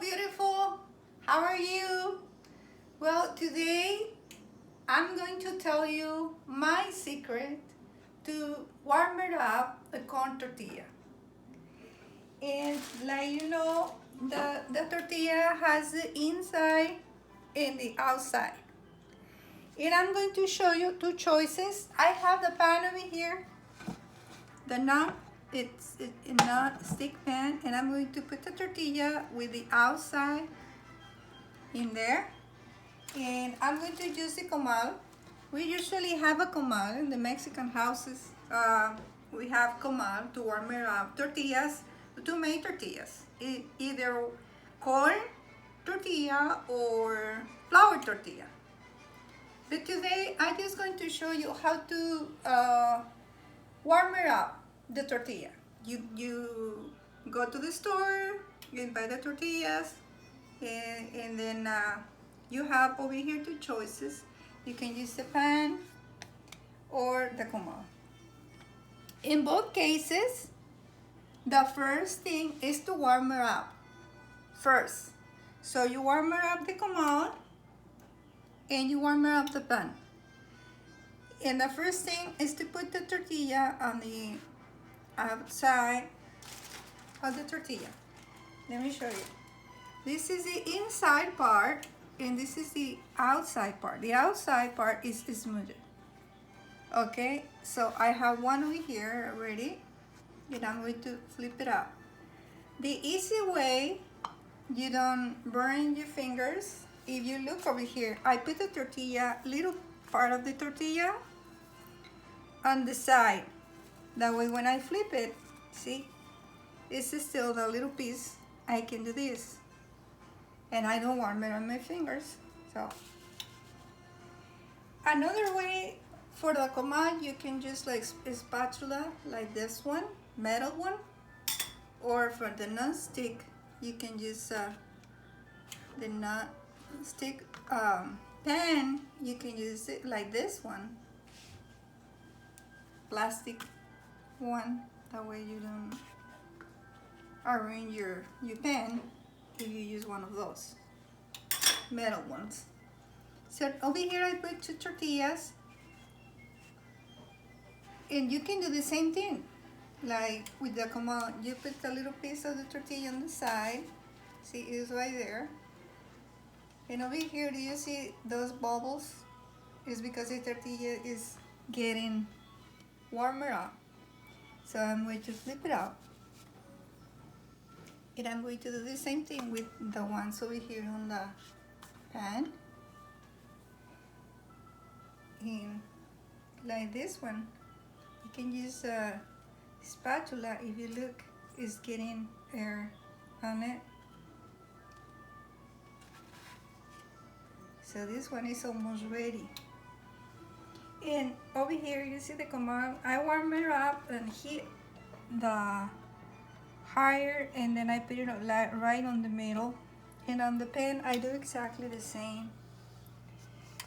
beautiful. How are you? Well, today I'm going to tell you my secret to warm it up a corn tortilla. And the tortilla has the inside and the outside. And I'm going to show you two choices. I have the pan over here, the it's a non-stick pan, and I'm going to put the tortilla with the outside in there. And I'm going to use the comal. We usually have a comal in the Mexican houses. We have comal to warm it up. Tortillas, to make tortillas. Either corn tortilla or flour tortilla. But today I'm just going to show you how to warm it up the tortilla. You go to the store, you buy the tortillas, and then you have over here two choices. You can use the pan or the comal. In both cases, the first thing is to warm it up first. So you warm it up the comal and you warm it up the pan. And the first thing is to put the tortilla on the outside of the tortilla. Let me show you. This is the inside part and this is the outside part. The outside part is smoother. Okay, so I have one over here already and I'm going to flip it up. The easy way, you don't burn your fingers. If you look over here, I put the tortilla, little part of the tortilla on the side. That way when I flip it, see, this is still the little piece. I can do this. And I don't warm it on my fingers. So another way for the comal, you can use like a spatula like this one, metal one, or for the non-stick, you can use the non-stick pan. You can use it like this one, plastic one. That way you don't ruin your pan if you use one of those metal ones. So over here I put two tortillas, and you can do the same thing like with the comal. You put a little piece of the tortilla on the side. See, it's right there. And over here, do you see those bubbles? It's because the tortilla is getting warmer up. So I'm going to flip it out. And I'm going to do the same thing with the ones over here on the pan. And like this one, you can use a spatula. If you look, it's getting air on it. So this one is almost ready. And over here, you see the comal. I warm it up and heat the higher, and then I put it right on the middle. And on the pan, I do exactly the same.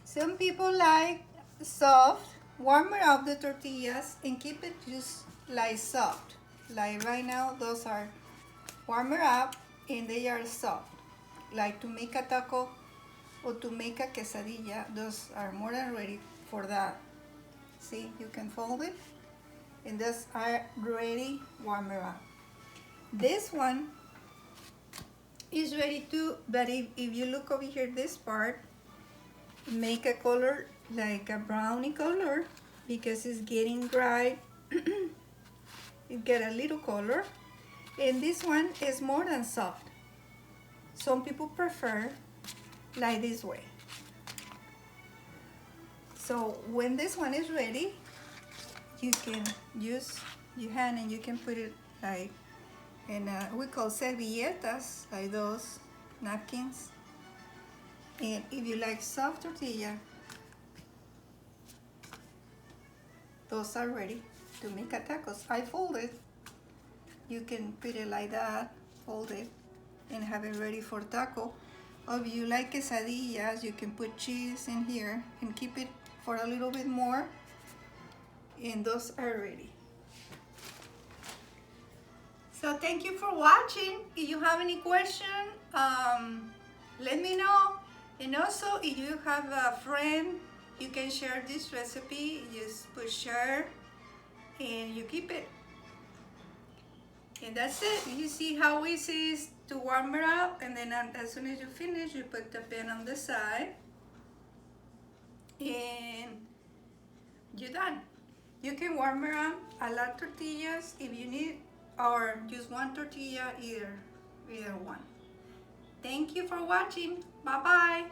Some people like soft. Warm it up the tortillas and keep it just like soft. Like right now, those are warmer up and they are soft. Like to make a taco or to make a quesadilla, those are more than ready for that. See, you can fold it and those are ready warmer up. This one is ready too, but if you look over here, this part, make a color like a brownie color because it's getting dry. You get a little color, and this one is more than soft. Some people prefer like this way. So when this one is ready, you can use your hand and you can put it like in we call servilletas, like those napkins. And if you like soft tortilla, those are ready to make a tacos. I fold it. You can put it like that, fold it, and have it ready for taco. Or if you like quesadillas, you can put cheese in here and keep it for a little bit more, and those are ready. So thank you for watching. If you have any question, let me know. And also, if you have a friend, you can share this recipe. Just push share and you keep it. And that's it. You see how easy it is to warm it up, and then as soon as you finish, you put the pan on the side and you're done. You can warm it up a lot tortillas if you need, or just one tortilla, either one. Thank you for watching. Bye bye.